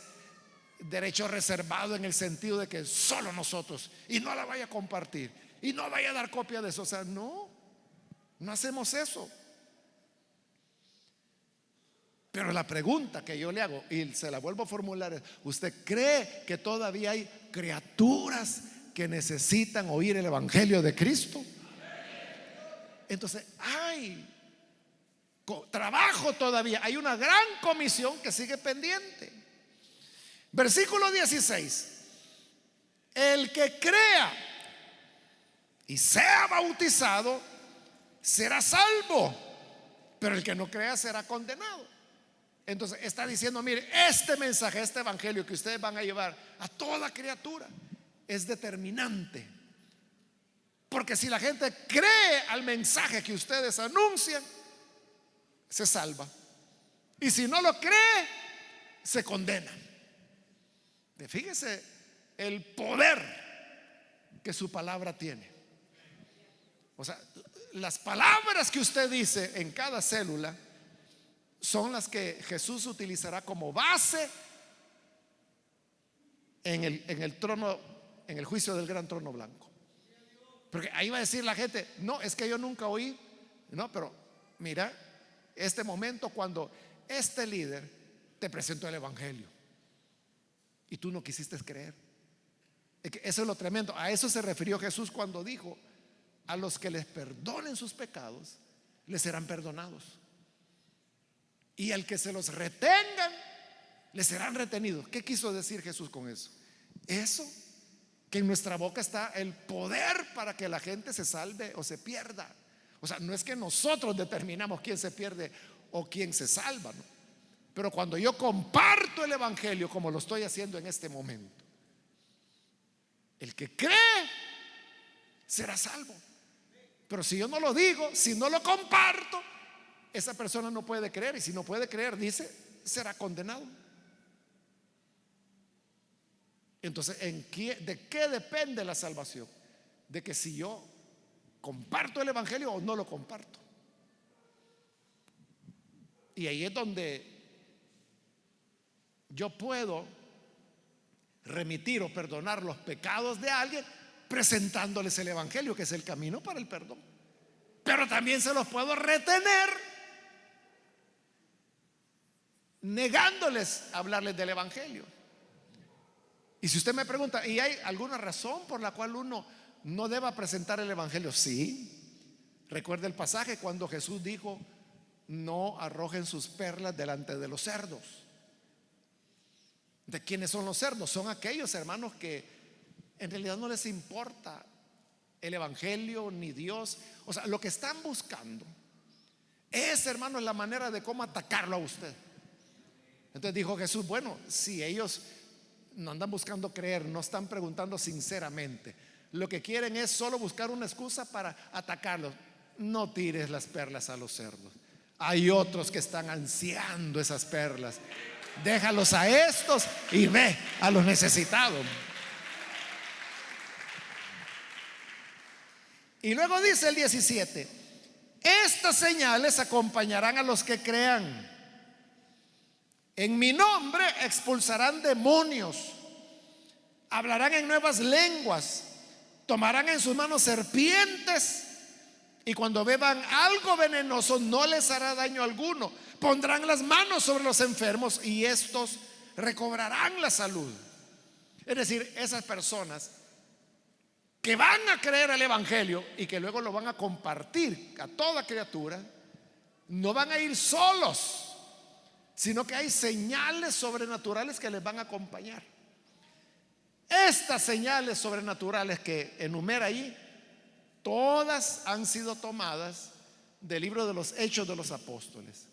derecho reservado en el sentido de que solo nosotros, y no la vaya a compartir y no vaya a dar copia de eso. O sea, no hacemos eso. Pero la pregunta que yo le hago, y se la vuelvo a formular, es: ¿usted cree que todavía hay criaturas que necesitan oír el evangelio de Cristo? Entonces hay trabajo todavía, hay una gran comisión que sigue pendiente. Versículo 16: el que crea y sea bautizado será salvo, pero el que no crea será condenado. Entonces está diciendo: mire, este mensaje, este evangelio que ustedes van a llevar a toda criatura es determinante, porque si la gente cree al mensaje que ustedes anuncian, se salva, y si no lo cree, se condena. Fíjese el poder que su palabra tiene. O sea, las palabras que usted dice en cada célula son las que Jesús utilizará como base en el trono, en el juicio del gran trono blanco. Porque ahí va a decir la gente: no, es que yo nunca oí. No, pero mira, este momento cuando este líder te presentó el evangelio y tú no quisiste creer. Eso es lo tremendo. A eso se refirió Jesús cuando dijo: a los que les perdonen sus pecados, les serán perdonados, y al que se los retengan, les serán retenidos. ¿Qué quiso decir Jesús con eso? Eso, que en nuestra boca está el poder para que la gente se salve o se pierda. O sea, no es que nosotros determinamos quién se pierde o quién se salva, ¿no? Pero cuando yo comparto el evangelio, como lo estoy haciendo en este momento, el que cree será salvo. Pero si yo no lo digo, si no lo comparto, esa persona no puede creer, y si no puede creer, dice, será condenado. Entonces, ¿de qué depende la salvación? De que si yo comparto el evangelio o no lo comparto. Y ahí es donde yo puedo remitir o perdonar los pecados de alguien presentándoles el evangelio, que es el camino para el perdón. pero también se los puedo retener negándoles hablarles del evangelio. Y si usted me pregunta, ¿y hay alguna razón por la cual uno no deba presentar el evangelio? Sí. Recuerda el pasaje cuando Jesús dijo: no arrojen sus perlas delante de los cerdos. ¿De quiénes son los cerdos? Son aquellos hermanos que en realidad no les importa el evangelio ni Dios. O sea, lo que están buscando es, hermanos, la manera de cómo atacarlo a usted. Entonces dijo Jesús: bueno, si ellos no andan buscando creer, no están preguntando sinceramente, lo que quieren es solo buscar una excusa para atacarlos, no tires las perlas a los cerdos. Hay otros que están ansiando esas perlas. Déjalos a estos y ve a los necesitados. Y luego dice el 17: estas señales acompañarán a los que crean. En mi nombre expulsarán demonios, hablarán en nuevas lenguas, tomarán en sus manos serpientes, y cuando beban algo venenoso no les hará daño alguno. Pondrán las manos sobre los enfermos y estos recobrarán la salud. Es decir, esas personas que van a creer el evangelio y que luego lo van a compartir a toda criatura, no van a ir solos, sino que hay señales sobrenaturales que les van a acompañar. Estas señales sobrenaturales que enumera ahí, todas han sido tomadas del libro de los Hechos de los Apóstoles,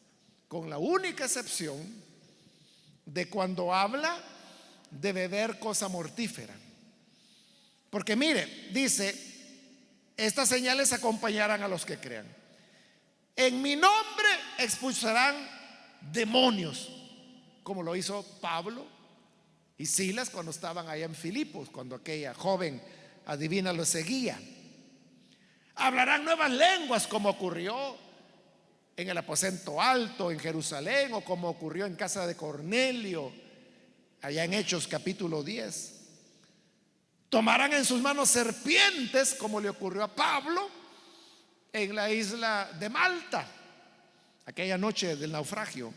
con la única excepción de cuando habla de beber cosa mortífera. Porque mire, dice: estas señales acompañarán a los que crean. En mi nombre expulsarán demonios, como lo hizo Pablo y Silas cuando estaban allá en Filipos, cuando aquella joven adivina lo seguía. Hablarán nuevas lenguas, como ocurrió en el aposento alto en Jerusalén, o como ocurrió en casa de Cornelio allá en Hechos capítulo 10. Tomarán en sus manos serpientes, como le ocurrió a Pablo en la isla de Malta, aquella noche del naufragio.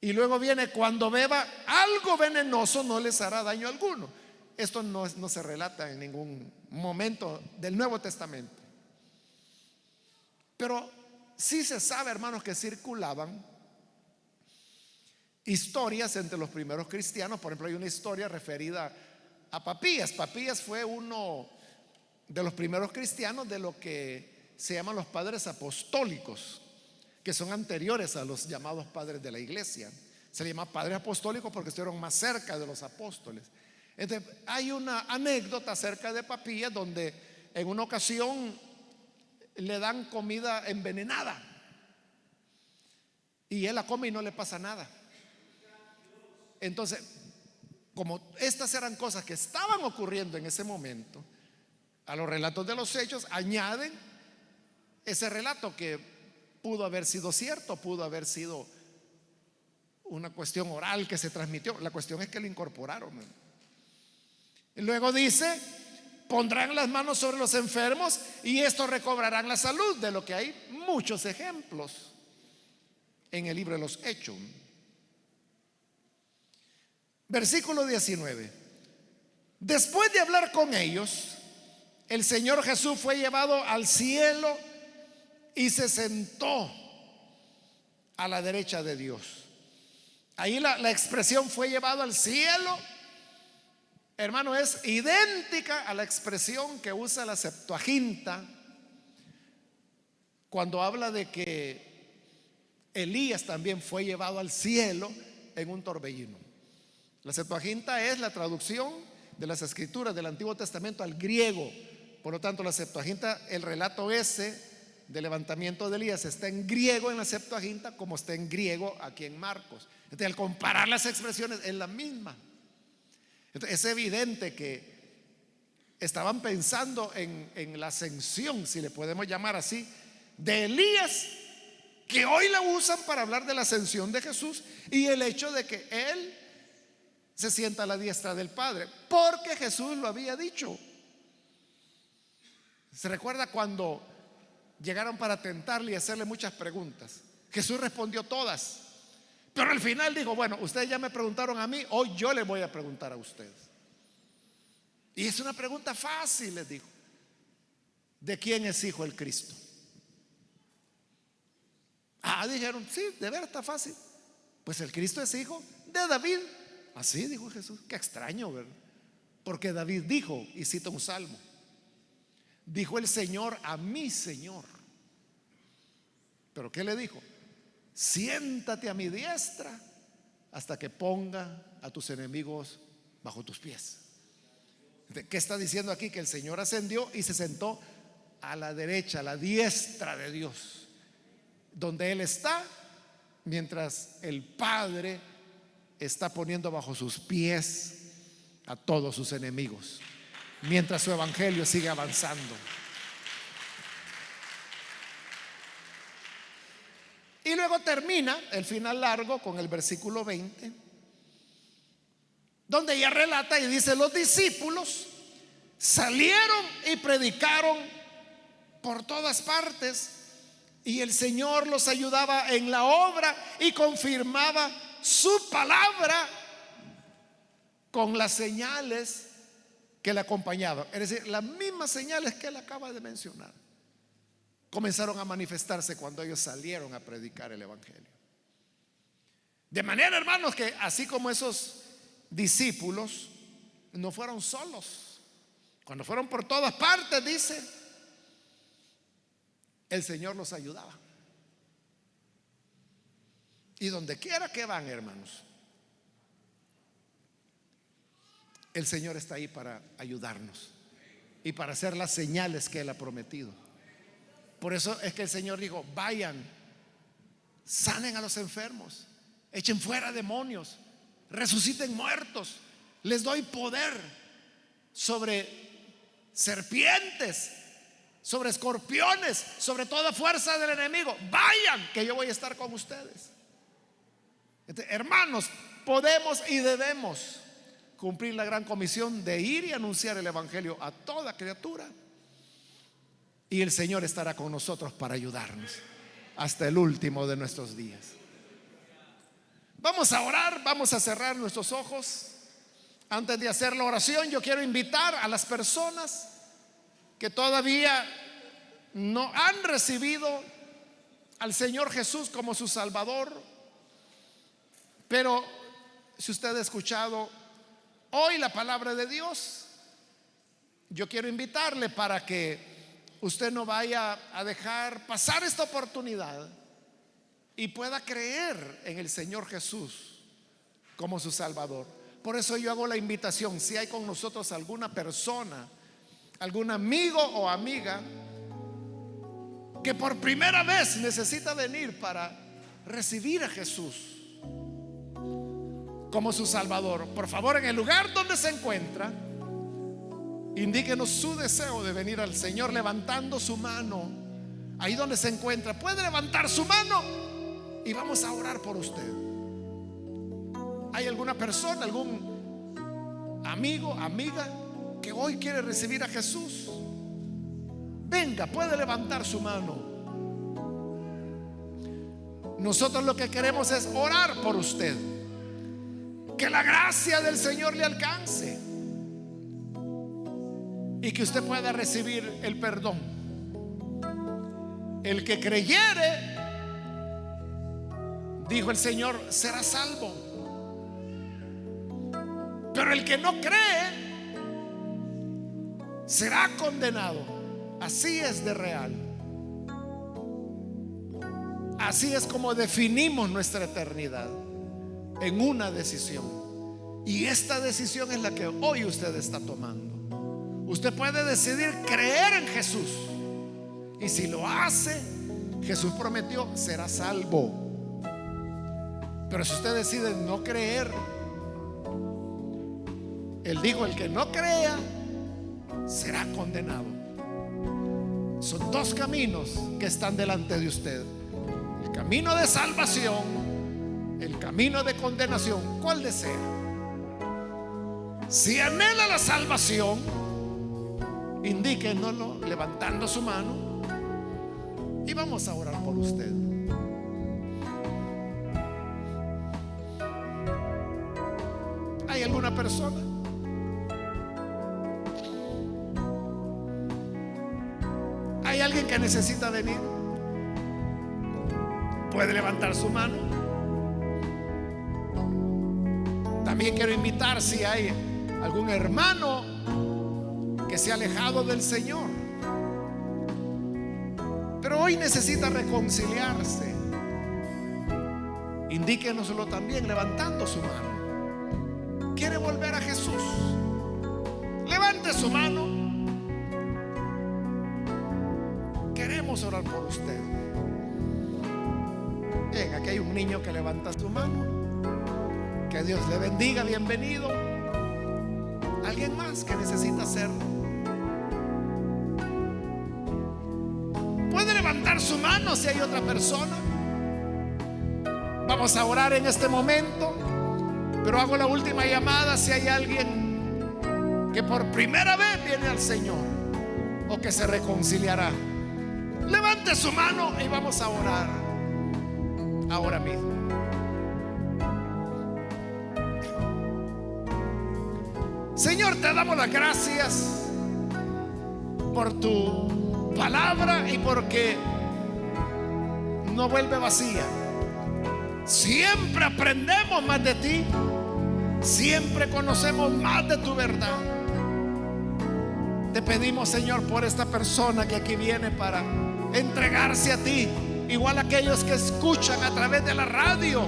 Y luego viene: cuando beba algo venenoso no les hará daño alguno. Esto no se relata en ningún momento del Nuevo Testamento, pero sí se sabe, hermanos, que circulaban historias entre los primeros cristianos. Por ejemplo, hay una historia referida a Papías. Papías fue uno de los primeros cristianos de lo que se llaman los padres apostólicos, que son anteriores a los llamados padres de la iglesia. Se le llama padres apostólicos porque estuvieron más cerca de los apóstoles. Entonces, hay una anécdota acerca de Papías donde en una ocasión le dan comida envenenada y él la come y no le pasa nada. Entonces, como estas eran cosas que estaban ocurriendo en ese momento, a los relatos de los hechos añaden ese relato que pudo haber sido cierto, pudo haber sido una cuestión oral que se transmitió. La cuestión es que lo incorporaron. Y luego dice: pondrán las manos sobre los enfermos y estos recobrarán la salud, de lo que hay muchos ejemplos en el libro de los Hechos. Versículo 19: después de hablar con ellos, el Señor Jesús fue llevado al cielo y se sentó a la derecha de Dios. Ahí la expresión "fue llevado al cielo", hermano, es idéntica a la expresión que usa la Septuaginta cuando habla de que Elías también fue llevado al cielo en un torbellino. La Septuaginta es la traducción de las escrituras del Antiguo Testamento al griego. Por lo tanto, la Septuaginta, el relato ese del levantamiento de Elías está en griego en la Septuaginta, como está en griego aquí en Marcos. Entonces, al comparar las expresiones, es la misma. Entonces, es evidente que estaban pensando en la ascensión, si le podemos llamar así, de Elías, que hoy la usan para hablar de la ascensión de Jesús y el hecho de que él se sienta a la diestra del Padre, porque Jesús lo había dicho. ¿Se recuerda cuando llegaron para tentarle y hacerle muchas preguntas. Jesús respondió todas, pero al final dijo: bueno, ustedes ya me preguntaron a mí, hoy yo les voy a preguntar a ustedes. Y es una pregunta fácil, les dijo: ¿de quién es hijo el Cristo? Dijeron: sí, de verdad está fácil. Pues el Cristo es hijo de David. Así dijo Jesús. Qué extraño, ¿verdad? Porque David dijo, y cita un salmo: dijo el Señor a mi Señor. ¿Pero qué le dijo? Siéntate a mi diestra hasta que ponga a tus enemigos bajo tus pies. ¿Qué está diciendo aquí? Que el Señor ascendió y se sentó a la derecha, a la diestra de Dios, donde Él está, mientras el Padre está poniendo bajo sus pies a todos sus enemigos, mientras su evangelio sigue avanzando. Y luego termina el final largo con el versículo 20, donde ella relata y dice: los discípulos salieron y predicaron por todas partes, y el Señor los ayudaba en la obra y confirmaba su palabra con las señales que le acompañaban. Es decir, las mismas señales que él acaba de mencionar comenzaron a manifestarse cuando ellos salieron a predicar el evangelio. De manera, hermanos, que así como esos discípulos no fueron solos, cuando fueron por todas partes, dice, el Señor los ayudaba. Y donde quiera que van, hermanos, el Señor está ahí para ayudarnos y para hacer las señales que Él ha prometido. Por eso es que el Señor dijo: vayan, sanen a los enfermos, echen fuera demonios, resuciten muertos, les doy poder sobre serpientes, sobre escorpiones, sobre toda fuerza del enemigo. Vayan, que yo voy a estar con ustedes. Hermanos, podemos y debemos cumplir la gran comisión de ir y anunciar el evangelio a toda criatura, y el Señor estará con nosotros para ayudarnos hasta el último de nuestros días. Vamos a orar, vamos a cerrar nuestros ojos. Antes de hacer la oración, yo quiero invitar a las personas que todavía no han recibido al Señor Jesús como su Salvador, pero si usted ha escuchado hoy la palabra de Dios, yo quiero invitarle para que usted no vaya a dejar pasar esta oportunidad y pueda creer en el Señor Jesús como su Salvador. Por eso yo hago la invitación: si hay con nosotros alguna persona, algún amigo o amiga que por primera vez necesita venir para recibir a Jesús como su Salvador, por favor, en el lugar donde se encuentra, indíquenos su deseo de venir al Señor levantando su mano. Ahí donde se encuentra, puede levantar su mano y vamos a orar por usted. ¿Hay alguna persona, algún amigo, amiga que hoy quiere recibir a Jesús? Venga, puede levantar su mano. Nosotros lo que queremos es orar por usted, que la gracia del Señor le alcance y que usted pueda recibir el perdón. El que creyere, dijo el Señor, será salvo, pero el que no cree será condenado. Así es de real. Así es como definimos nuestra eternidad, en una decisión. Y esta decisión es la que hoy usted está tomando. Usted puede decidir creer en Jesús, y si lo hace, Jesús prometió, será salvo. Pero si usted decide no creer, Él dijo, el que no crea será condenado. Son dos caminos que están delante de usted: el camino de salvación, el camino de condenación. ¿Cuál desea? Si anhela la salvación, indíquenoslo levantando su mano y vamos a orar por usted. ¿Hay alguna persona? ¿Hay alguien que necesita venir? ¿Puede levantar su mano? También quiero invitar si hay algún hermano que se ha alejado del Señor, pero hoy necesita reconciliarse. Indíquenoslo también levantando su mano. ¿Quiere volver a Jesús? Levante su mano. Queremos orar por usted. Bien, aquí hay un niño que levanta su mano. Que Dios le bendiga, bienvenido. ¿Alguien más que necesita hacerlo? Puede levantar su mano si hay otra persona. Vamos a orar en este momento, pero hago la última llamada si hay alguien que por primera vez viene al Señor o que se reconciliará. Levante su mano y vamos a orar ahora mismo. Señor, te damos las gracias por tu palabra y porque no vuelve vacía. Siempre aprendemos más de ti, siempre conocemos más de tu verdad. Te pedimos, Señor, por esta persona que aquí viene para entregarse a ti, igual a aquellos que escuchan a través de la radio,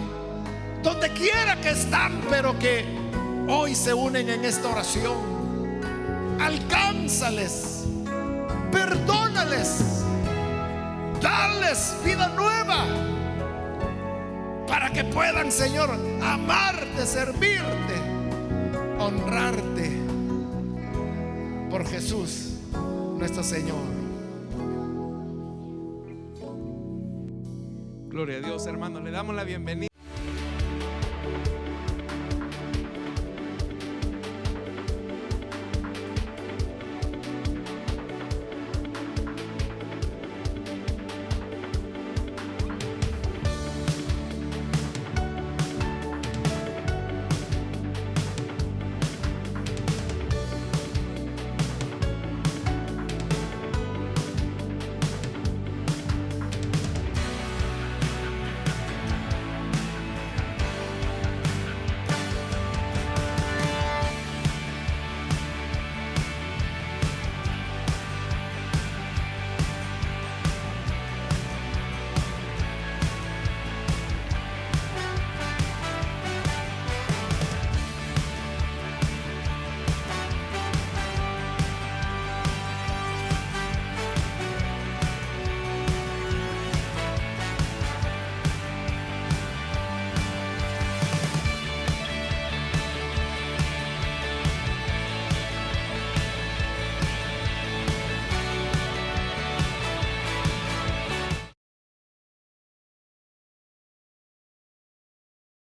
donde quiera que están, pero que hoy se unen en esta oración. Alcánzales, perdónales, dales vida nueva, para que puedan, Señor, amarte, servirte, honrarte, por Jesús nuestro Señor. Gloria a Dios, hermanos, le damos la bienvenida.